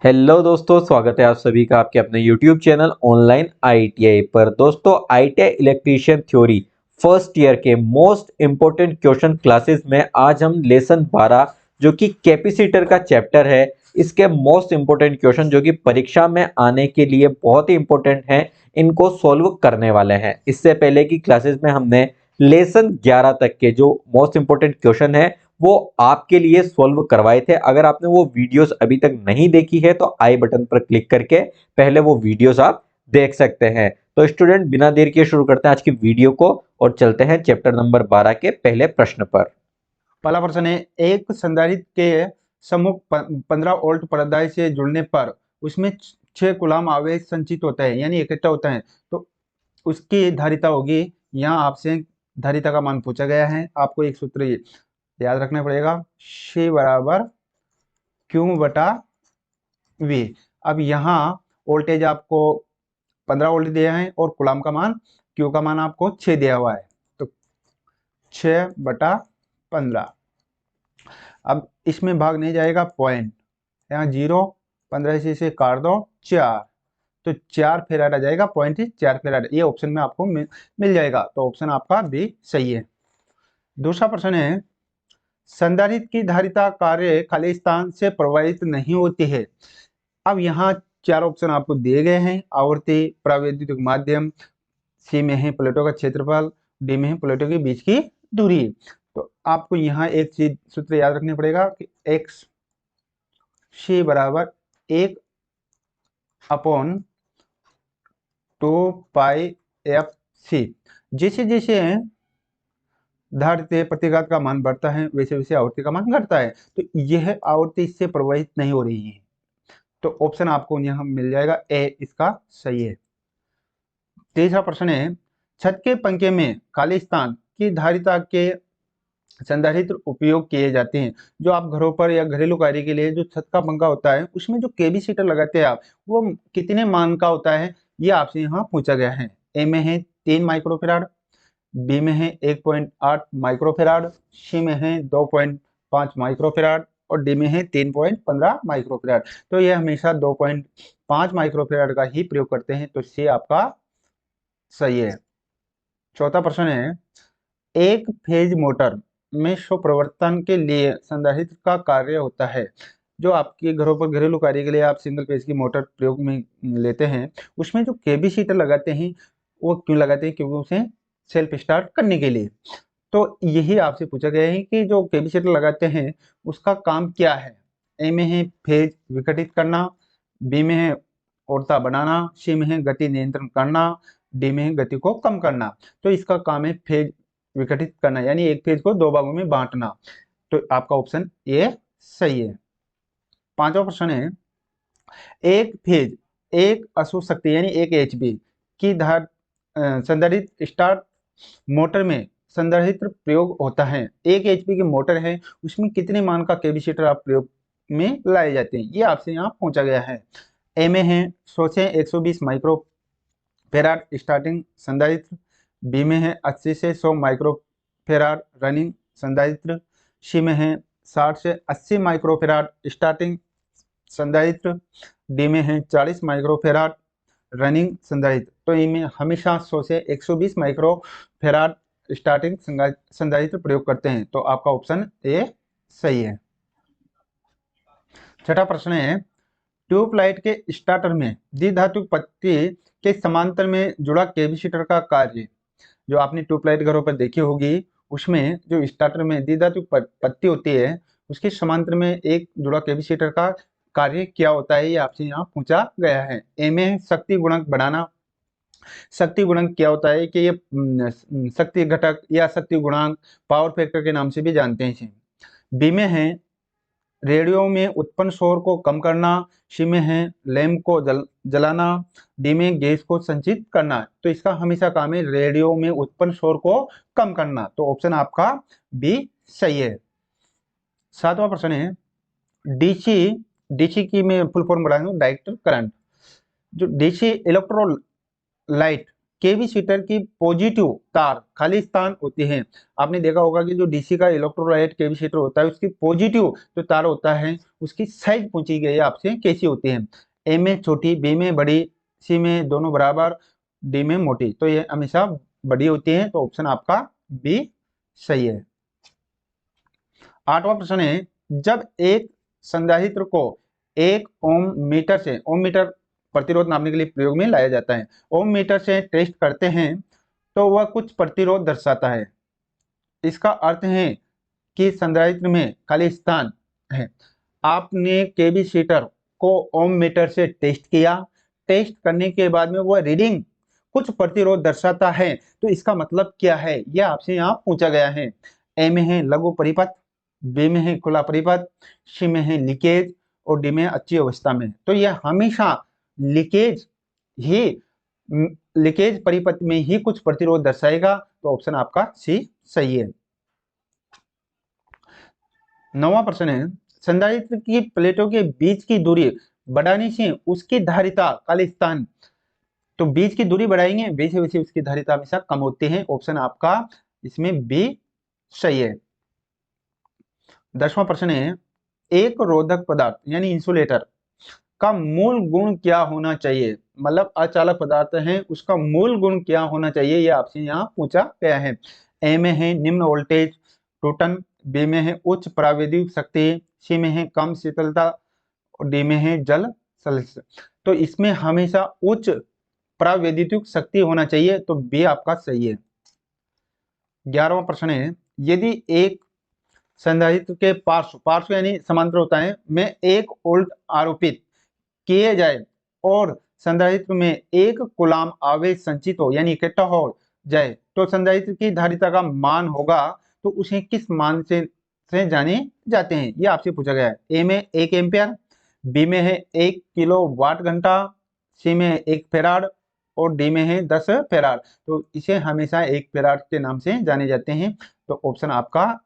Hello दोस्तों, स्वागत है आप सभी का आपके अपने YouTube चैनल ऑनलाइन आईटीआई पर। दोस्तों, ITI electrician theory first year के मोस्ट इंपोर्टेंट क्वेश्चन क्लासेस में आज हम लेसन 12 जो कि कैपेसिटर का चैप्टर है, इसके मोस्ट इंपोर्टेंट क्वेश्चन जो कि परीक्षा में आने के लिए बहुत ही इंपोर्टेंट हैं, इनको सॉल्व करने वाले हैं। इससे पहले की क्लासेस में हमने लेसन 11 तक के जो मोस्ट इंपोर्टेंट क्वेश्चन है वो आपके लिए सॉल्व करवाए थे। अगर आपने वो वीडियोस अभी तक नहीं देखी है तो आई बटन पर क्लिक करके पहले वो वीडियोस आप देख सकते हैं। तो स्टूडेंट, बिना देर किए शुरू करते हैं आज की वीडियो को और चलते हैं चैप्टर नंबर 12 के पहले प्रश्न पर। पहला प्रश्न है, एक संधारित्र के सम्मुख 15 वोल्ट प्रदाय से जुड़ने पर उसमें 6 कूलाम आवेश संचित होता है यानी इकट्ठा होता है, तो उसकी धारिता होगी। यहाँ आपसे धारिता का मान पूछा गया है। आपको एक सूत्र याद रखना पड़ेगा, C बराबर Q बटा V। अब यहाँ वोल्टेज आपको 15 वोल्ट दिया है और कूलाम का मान Q का मान आपको 6 दिया हुआ है, तो 6/15। अब इसमें भाग नहीं जाएगा पॉइंट, यहाँ 0, 15 से काट दो 4, तो 4 फेराड आ जाएगा। पॉइंट 4 फेराड, ये ऑप्शन में आपको मिल जाएगा, तो ऑप्शन आपका बी सही है। दूसरा प्रश्न है, संधारित्र की धारिता कार्य खाली स्थान से प्रवाहित नहीं होती है। अब यहाँ 4 ऑप्शन आपको दिए गए हैं। आवर्ती, प्रावैद्युतिक माध्यम, सी में है प्लेटों का क्षेत्रफल, डी में है प्लेटों के बीच की दूरी। तो आपको यहाँ एक चीज सूत्र याद रखना पड़ेगा कि एक्स सी बराबर 1/2πfc। जैसे जैसे धारित्र प्रतिघात का मान बढ़ता है वैसे वैसे आवर्ती का मान घटता है, तो यह आवर्ती इससे प्रवाहित नहीं हो रही है, तो ऑप्शन आपको यहाँ मिल जाएगा ए, इसका सही है। तीसरा प्रश्न है, छत के पंखे में खाली स्थान की धारिता के संधारित्र उपयोग किए जाते हैं। जो आप घरों पर या घरेलू कार्य के लिए जो छत का पंखा होता है उसमें जो कैपेसिटर लगाते हैं आप, वो कितने मान का होता है, ये आपसे यहाँ पूछा गया है। ए में है 3 माइक्रोफेराड, बी में है 1.8 माइक्रोफेराड, सी में है 2.5 माइक्रोफेराड और डी में है 3.15 माइक्रोफेराड। तो ये हमेशा 2.5 माइक्रोफेराड का ही प्रयोग करते हैं, तो सी आपका सही है। चौथा प्रश्न है, एक फेज मोटर में स्वप्रवर्तन के लिए संधारित्र का कार्य होता है। जो आपके घरों पर घरेलू कार्य के लिए आप सिंगल फेज की मोटर प्रयोग में लेते हैं, उसमें जो कैपेसिटर लगाते हैं वो क्यों लगाते हैं? क्योंकि उसे सेल्फ स्टार्ट करने के लिए। तो यही आपसे पूछा गया है कि जो कैपेसिटर लगाते हैं उसका काम क्या है। ए में है फेज विघटित करना, बी में है औरता बनाना, सी में है गति नियंत्रण करना, डी में है गति को कम करना। तो इसका काम है फेज विघटित करना यानी एक फेज को 2 भागों में बांटना, तो आपका ऑप्शन ए सही है। पांचवा प्रश्न है, एक फेज एक अशुद्ध शक्ति यानी 1 एचपी की धार संधारित्र स्टार्ट मोटर में संधारित्र प्रयोग होता है। 1 एचपी की मोटर है, उसमें कितने मान का कैपेसिटर आप प्रयोग में लाए जाते हैं, ये आपसे यहाँ पूछा गया है। ए में है 100 से 120 माइक्रो फेराड स्टार्टिंग संधारित्र, बी में है 80 से 100 माइक्रो फेराड रनिंग संधारित्र, सी में है 60 से 80 माइक्रो फेराड स्टार्टिंग संधारित्र, डी में है 40 माइक्रो फेराड रनिंग संधारित्र। तो इनमें हमेशा 100 से 120 माइक्रो फेराड स्टार्टिंग संधारित्र प्रयोग करते हैं, तो आपका ऑप्शन ए सही है। छठा प्रश्न है, ट्यूबलाइट के स्टार्टर में द्विधातु पत्ती के समांतर में जुड़ा कैपेसिटर का कार्य। जो आपने ट्यूबलाइट घरों पर देखी होगी, उसमें जो स्टार्टर में द्विधातु पत्ती होती है उसके समांतर में एक जुड़ा कैपेसिटर का कार्य क्या होता है, ये आपसे यहाँ पूछा गया है। ए में शक्ति गुणक बढ़ाना। शक्ति गुणक क्या होता है कि ये शक्ति घटक या शक्ति गुणांक पावर फैक्टर के नाम से भी जानते हैं इसे। बी में है रेडियो में उत्पन्न शोर को कम करना, सी में है लैंप को जलाना, डी में गैस को संचित करना। तो इसका हमेशा काम है रेडियो में उत्पन्न शोर को कम करना, तो ऑप्शन आपका बी सही है। सातवां प्रश्न है, डीसी डीसी की मैं फुल फॉर्म बता दूं, डायरेक्ट करंट। जो डीसी इलेक्ट्रोलाइट कैपेसिटर की पॉजिटिव तार खाली स्थान होती है। आपने देखा होगा कि जो डीसी का इलेक्ट्रोलाइट कैपेसिटर होता है उसकी पॉजिटिव जो तार होता है उसकी साइज पूछी गई है आपसे कैसी होती है, ए में छोटी, बी में बड़ी, सी में दोनों बराबर, डी में मोटी। तो ये हमेशा बड़ी होती है, तो ऑप्शन आपका बी सही है। 8वां प्रश्न है, जब एक संधारित्र को 1 ओम मीटर से, ओम मीटर प्रतिरोध नापने के लिए प्रयोग में लाया जाता है, ओम मीटर से टेस्ट करते हैं तो वह कुछ प्रतिरोध दर्शाता है। इसका अर्थ है कि संधारित्र में खाली स्थान है। आपने कैपेसिटर को ओम मीटर से टेस्ट किया, टेस्ट करने के बाद में वह रीडिंग कुछ प्रतिरोध दर्शाता है, तो इसका मतलब क्या है यह आपसे यहाँ पूछा गया है। ए में है लघु परिपथ, बी में है खुला परिपथ, सी में है लीकेज और डी में अच्छी अवस्था में। तो यह हमेशा लीकेज ही, लीकेज परिपथ में ही कुछ प्रतिरोध दर्शाएगा, तो ऑप्शन आपका सी सही है। 9वां प्रश्न है, संधारित्र की प्लेटों के बीच की दूरी बढ़ाने से उसकी धारिता खाली स्थान, तो बीच की दूरी बढ़ाएंगे वैसे वैसे उसकी धारिता हमेशा कम होती है, ऑप्शन आपका इसमें बी सही है। 10वां प्रश्न है, एक रोधक पदार्थ यानी इंसुलेटर का मूल गुण क्या होना चाहिए, मतलब अचालक पदार्थ है उसका मूल गुण क्या होना चाहिए, यह आपसे यहाँ पूछा गया है। ए में है निम्न वोल्टेज टूटन, बी में है उच्च प्राविधिक शक्ति, सी में है कम शीतलता और डी में है जल संश्लेषण। तो इसमें हमेशा उच्च प्राविधिक शक्ति होना चाहिए, तो बी आपका सही है। 11वां प्रश्न है, यदि एक संधारित्र के पार्श्व, पार्श्व यानी समांतर होता है, में 1 वोल्ट आरोपित किए जाए और संधारित्र में 1 कूलाम आवेश संचित हो यानी इकट्ठा हो जाए, तो संधारित्र की धारिता का मान होगा, तो उसे किस मान से जाने जाते हैं, ये आपसे पूछा गया है। ए में 1 एम्पियर, बी में है 1 किलो वाट घंटा, सी में 1 फेराड और डी में है 10 फेराड। तो इसे हमेशा 1 फेराड के नाम से जाने जाते हैं, तो ऑप्शन आपका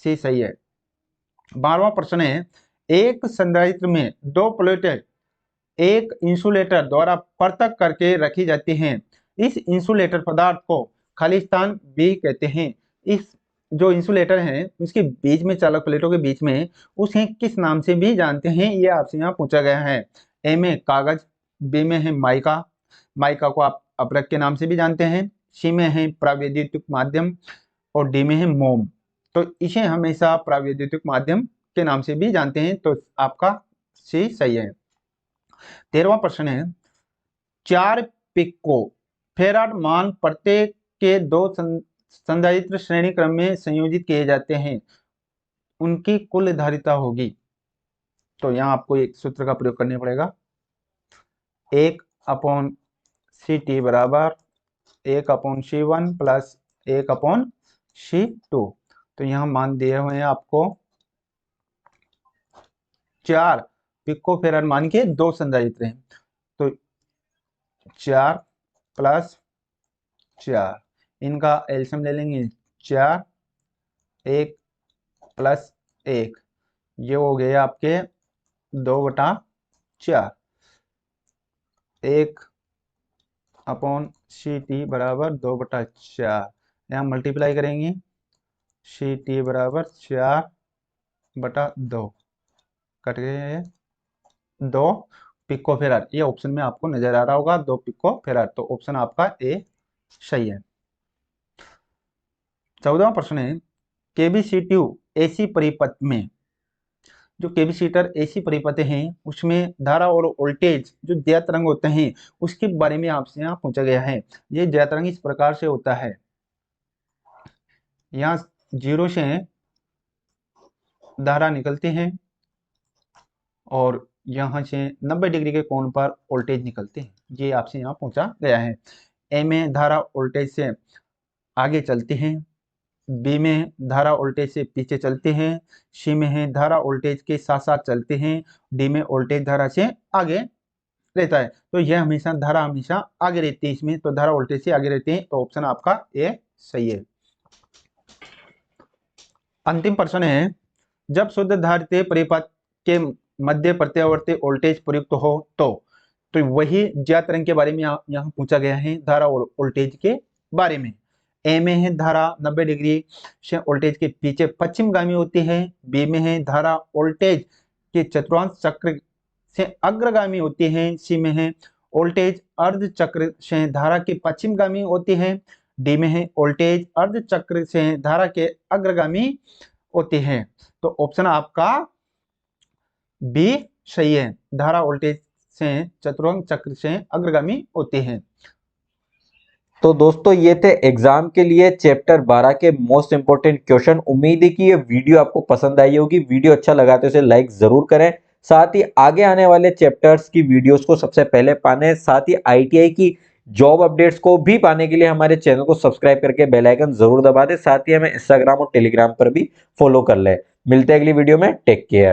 सी सही है। 12वां प्रश्न है, एक संधारित्र में 2 प्लेटें एक इंसुलेटर द्वारा पृथक करके रखी जाती हैं। इस इंसुलेटर पदार्थ को खालिस्तान भी कहते हैं। इस जो इंसुलेटर है उसके बीच में, चालक प्लेटों के बीच में, उसे किस नाम से भी जानते हैं, ये आपसे यहाँ पूछा गया है। ए में कागज, बी में है माइका, माइका को आप अपरक के नाम से भी जानते हैं, सी में है प्रावैद्युतिक माध्यम और डी में है मोम। तो इसे हमेशा प्रावैद्युतिक माध्यम के नाम से भी जानते हैं, तो आपका सी सही है। 13वां प्रश्न है, 4 पिको फेराड मान प्रत्येक के 2 संधारित्र श्रेणी क्रम में संयोजित किए जाते हैं, उनकी कुल धारिता होगी। तो यहाँ आपको एक सूत्र का प्रयोग करना पड़ेगा, 1/CT बराबर 1/C1 प्लस 1/C2। तो यहाँ मान दिए हुए हैं आपको 4 पिको फेराड मान के 2 संधारित्र हैं, तो 4 प्लस 4, इनका एलसीएम ले लेंगे 4, 1 प्लस 1, ये हो गए आपके 2/4, 1/CT बराबर 2/4, यहाँ मल्टीप्लाई करेंगे, CT बराबर 4/2, कट गए 2 पिको फेराड, ये ऑप्शन में आपको नजर आ रहा होगा 2 पिको फेराड, तो ऑप्शन आपका ए सही है। 14वां प्रश्न है, कैपेसिटिव एसी परिपथ में, जो कैपेसिटर एसी परिपथ हैं उसमें धारा और वोल्टेज जो ज्या तरंग होते हैं उसके बारे में आपसे यहाँ पूछा गया है। ये ज्या तरंग इस प्रकार से होता है, यहाँ 0 से धारा निकलती है और यहाँ से 90 डिग्री के कोण पर वोल्टेज निकलते हैं, ये आपसे यहाँ पूछा गया है। ए में धारा वोल्टेज से आगे चलती है, बी में धारा वोल्टेज से पीछे चलते हैं, सी में है धारा वोल्टेज के साथ साथ चलते हैं, डी में वोल्टेज धारा से आगे रहता है। तो यह हमेशा धारा हमेशा आगे रहती है इसमें, तो धारा वोल्टेज से आगे रहते हैं, तो ऑप्शन आपका ए सही है। अंतिम प्रश्न है, जब शुद्ध धारित परिपथ के मध्य प्रत्यावर्ती वोल्टेज प्रयुक्त हो तो तो वही ज्ञात तरंग के बारे में यहाँ पूछा गया है, धारा और वोल्टेज के बारे में। ए में है धारा 90 डिग्री से वोल्टेज के पीछे पश्चिमगामी होती है। बी में है धारा वोल्टेज के चतुर्थांश चक्र से अग्रगामी होती है। सी में है वोल्टेज अर्ध चक्र से धारा के पश्चिमगामी होती है। डी में है वोल्टेज अर्ध चक्र से धारा के अग्रगामी होती है। तो ऑप्शन आपका बी सही है, धारा वोल्टेज से चतुर्थांश चक्र से अग्रगामी होती है। तो दोस्तों ये थे एग्जाम के लिए चैप्टर 12 के मोस्ट इंपोर्टेंट क्वेश्चन। उम्मीद है कि ये वीडियो आपको पसंद आई होगी। वीडियो अच्छा लगा तो इसे लाइक जरूर करें। साथ ही आगे आने वाले चैप्टर्स की वीडियोस को सबसे पहले पाने, साथ ही आईटीआई की जॉब अपडेट्स को भी पाने के लिए हमारे चैनल को सब्सक्राइब करके बेल आइकन जरूर दबा दें। साथ ही हमें इंस्टाग्राम और टेलीग्राम पर भी फॉलो कर लें। मिलते हैं अगली वीडियो में। Take care.